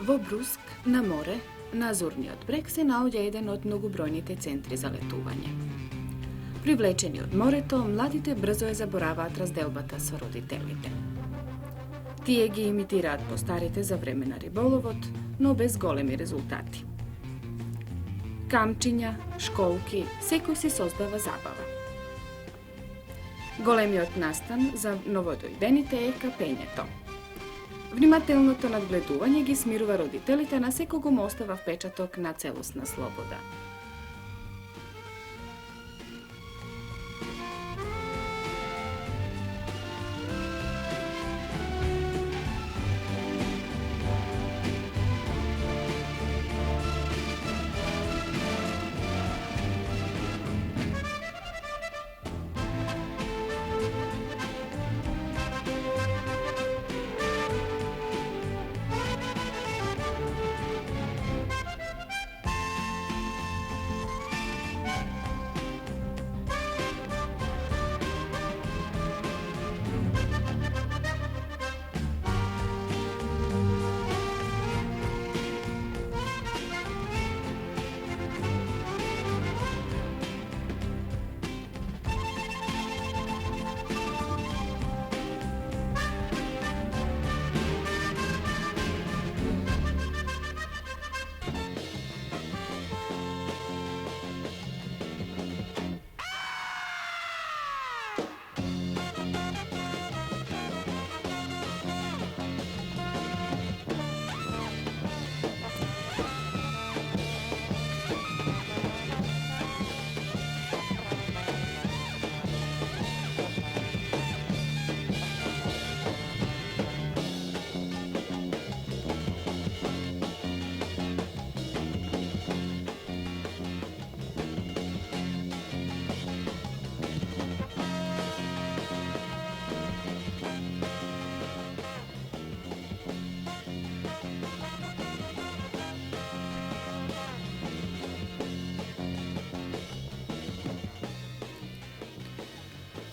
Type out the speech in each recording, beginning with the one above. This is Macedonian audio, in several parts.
Во Бруск, на море, на Азурниот брег се наоѓа еден од многобројните центри за летување. Привлечени од морето, младите брзо ја забораваат разделбата со родителите. Тие ги имитираат постарите за време на риболовот, но без големи резултати. Камчиња, школки, секој си создава забава. Големиот настан за новодојдените е капењето. Внимателното надгледување ги смирува родителите, на секого му остава впечаток на целосна слобода.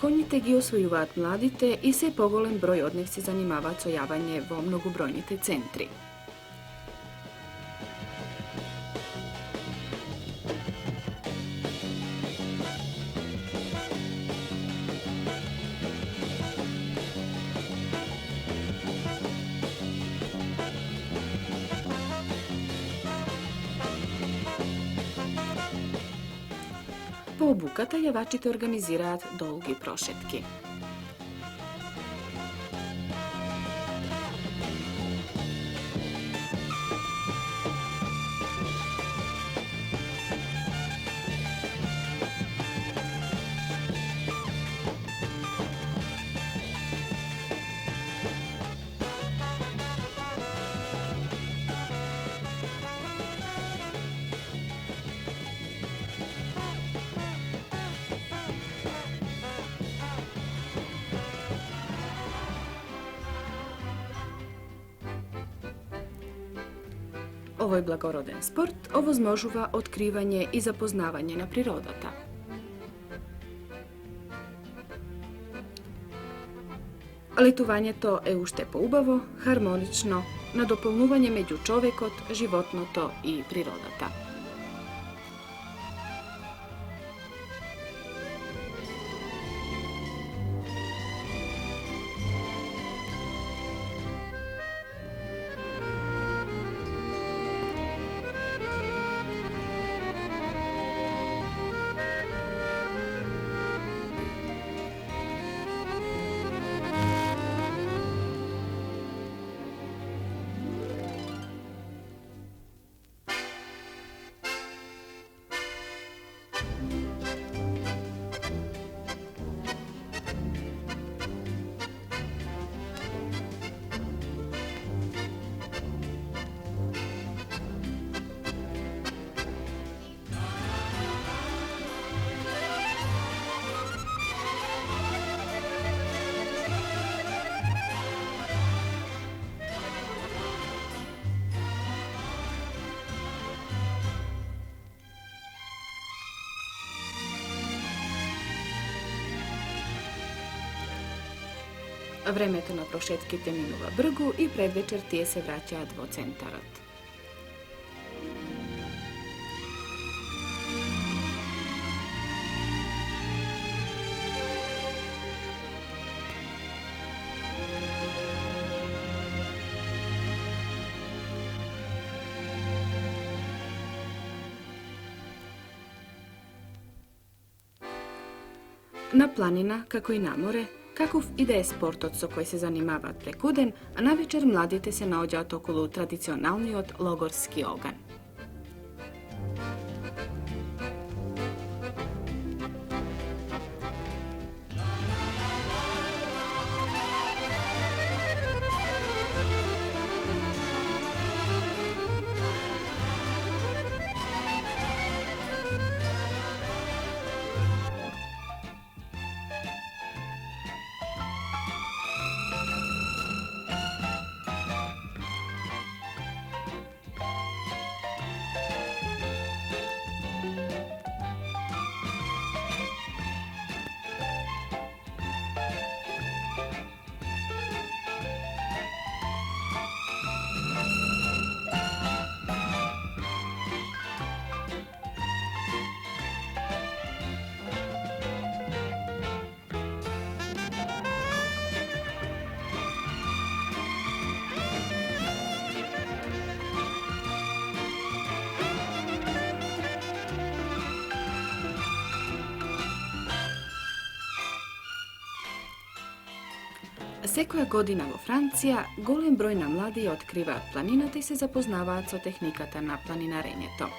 Коњите ги освојуваат младите и се поголем број од нив се занимаваат со јавање во многобројните центри. По обуката јавачите организираат долги прошетки. Овој благороден спорт овозможува откривање и запознавање на природата. Летувањето е уште поубаво, хармонично, на дополнување меѓу човекот, животното и природата. Времето на прошетките минува бргу и предвечер тие се враќаат во центарот. На планина, како и на море, каков и да е спортот со кој се занимаваат преку ден, а навечер младите се наоѓаат околу традиционалниот логорски оган. Секоја година во Франција, голем број на млади ја откриваат планината и се запознаваат со техниката на планинарењето.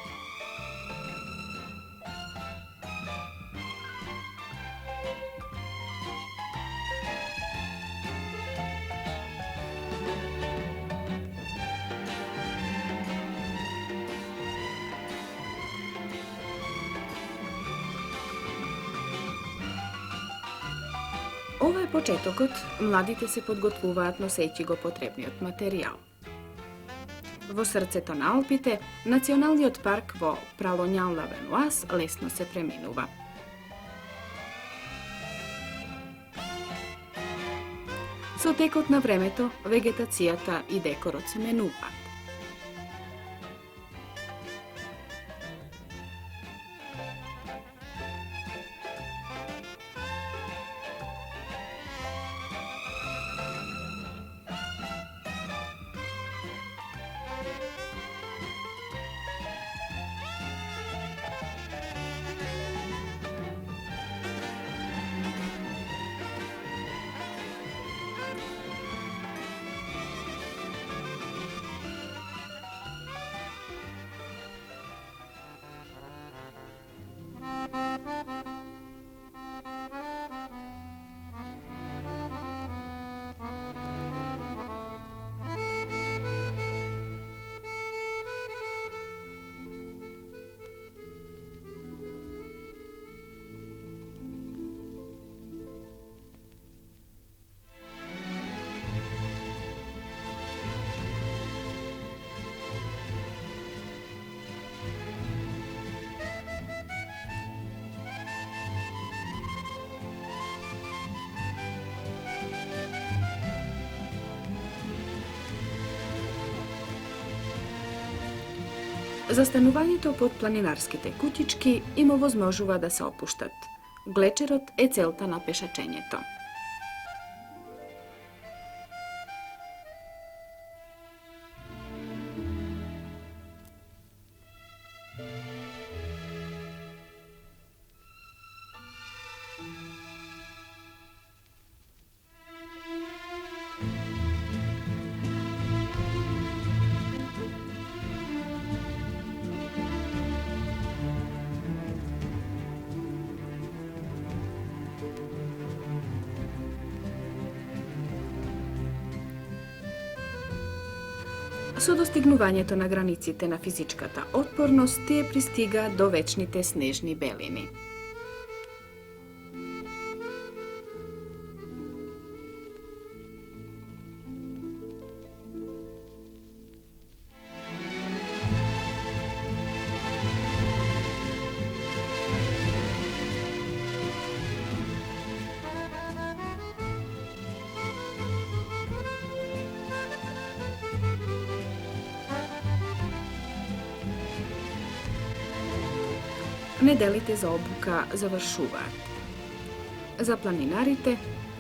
Ова е почетокот, младите се подготвуваат носејќи го потребниот материјал. Во срцето на Алпите, националниот парк во Пралонјан-ла-Венуаз лесно се преминува. Со текот на времето, вегетацијата и декорот се менуваат. Застанувањето под планинарските куќички им овозможува да се опуштат. Глечерот е целта на пешачењето. Со достигнувањето на границите на физичката отпорност, тие пристигаат до вечните снежни белини. Неделите за обука завршуваат. За планинарите,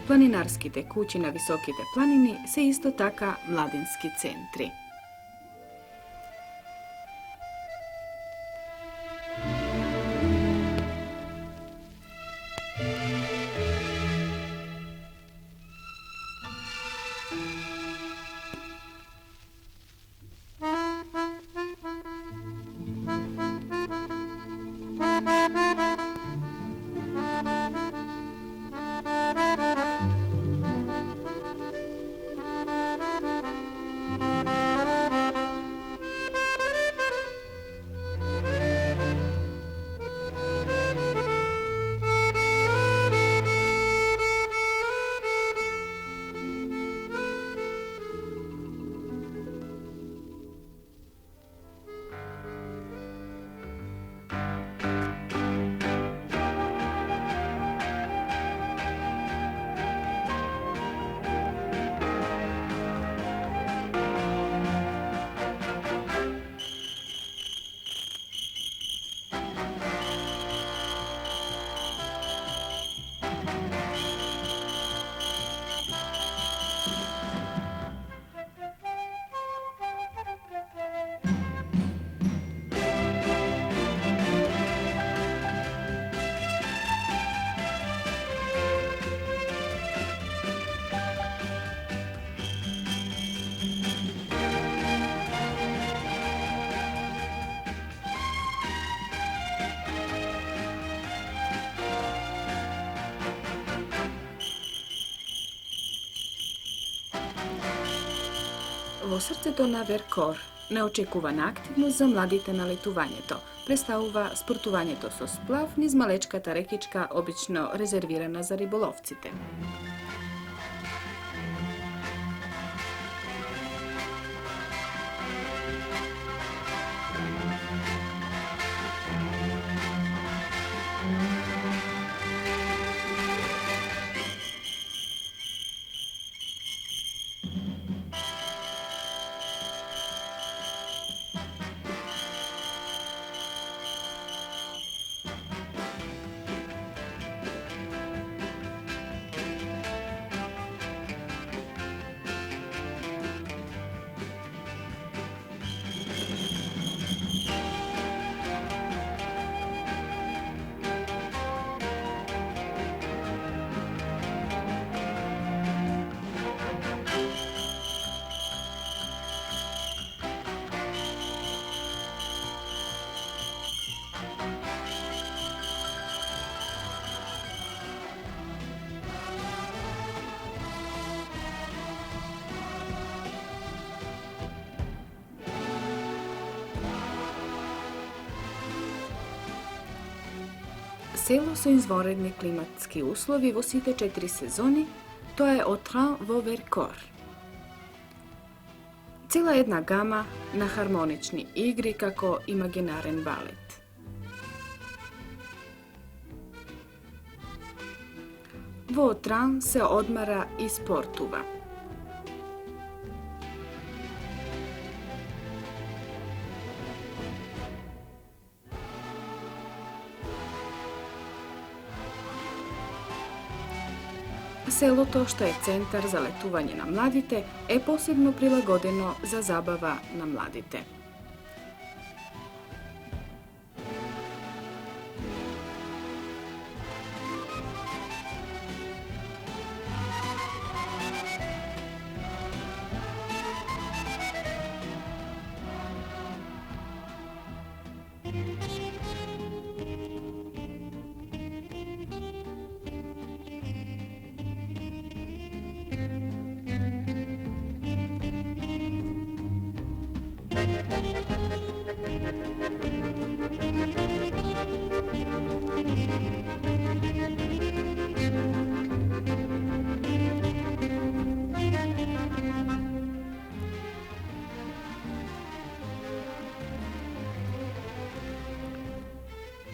планинарските куќи на високите планини се исто така младински центри. Во срцето на Веркор, неочекувана активност за младите на летувањето, представува спортувањето со сплав низ малечката рекичка, обично резервирана за риболовците. Село со извонредни климатски услови во сите 4 сезони, тоа е Отран во Веркор. Цела една гама на хармонични игри како имагинарен балет. Во Отран се одмара и спортува. Селото, што е центар за летување на младите, е посебно прилагодено за забава на младите.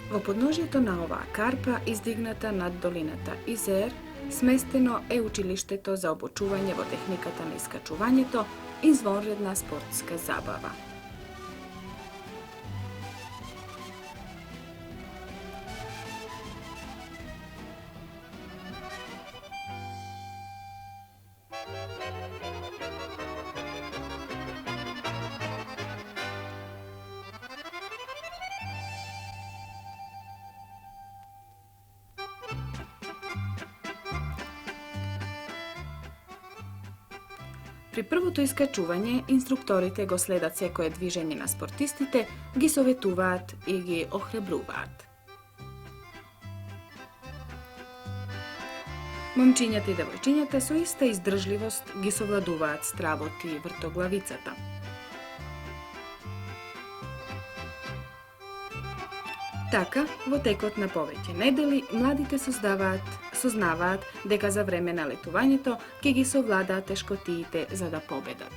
Во подножјето на оваа карпа, издигната над долината Изер, сместено е училиштето за обучување во техниката на искачувањето, извонредна спортска забава. При првото искачување, инструкторите го следат секое движење на спортистите, ги советуваат и ги охрабруваат. Момчињата и девојчињата со иста издржливост ги совладуваат стравот и вртоглавицата. Така, во текот на повеќе недели, младите сознаваат дека за време на летувањето ќе ги совладаат тешкотиите за да победат.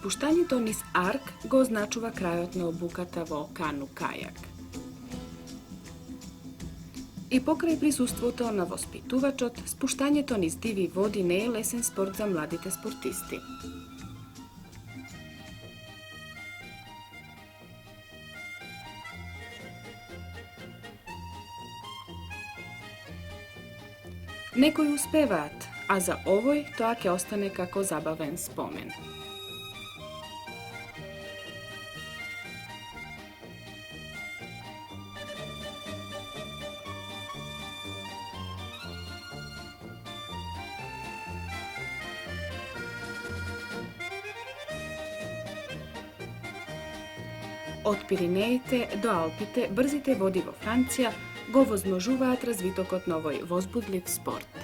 Спуштањето низ арк го означува крајот на обуката во кану-кајак. И покрај присуството на воспитувачот, спуштањето низ диви води не е лесен спорт за младите спортисти. Некои успеваат, а за овој тоа ќе остане како забавен спомен. Od Пиринеите до Алпите брзите води во Франција го возможуваат развитокот на овој возбудлив спорт.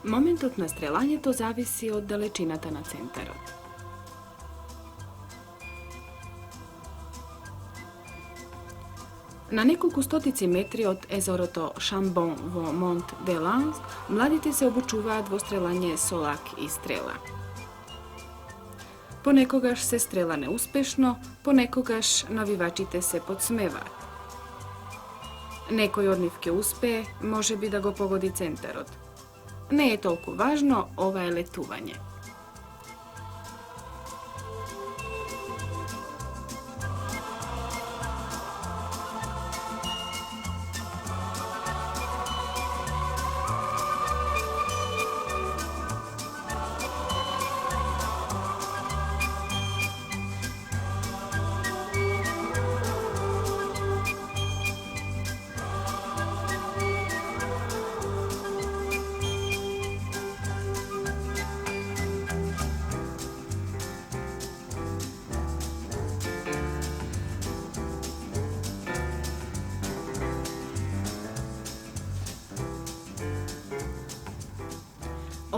Моментот на стрелањето зависи од далечината на центарот. На неколку стотици метри од езерото Шамбон во Монт де Ланс, младите се обучуваат во стрелање со лак и стрела. Понекогаш се стрела неуспешно, понекогаш навивачите се подсмеваат. Некој од нив ќе успее, можеби да го погоди центарот. Не е толку важно, ова е летување.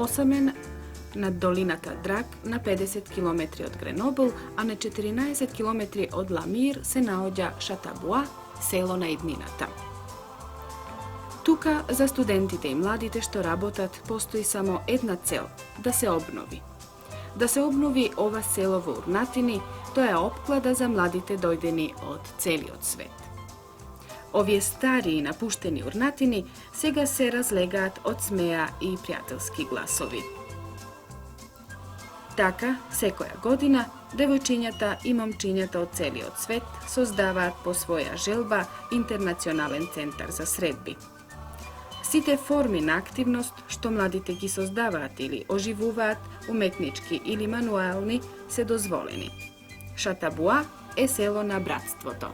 Осамен над долината Драк на 50 км од Гренобл, а на 14 км од Ламир се наоѓа Шатабуа, село на иднината. Тука за студентите и младите што работат постои само една цел – да се обнови. Да се обнови ова село во урнатини, тоа е опклада за младите дојдени од целиот свет. Овие стари и напуштени урнатини сега се разлегаат од смеа и пријателски гласови. Така, секоја година, девојчињата и момчињата од целиот свет создаваат по своја желба интернационален центар за средби. Сите форми на активност што младите ги создаваат или оживуваат, уметнички или мануални, се дозволени. Шатабуа е село на братството.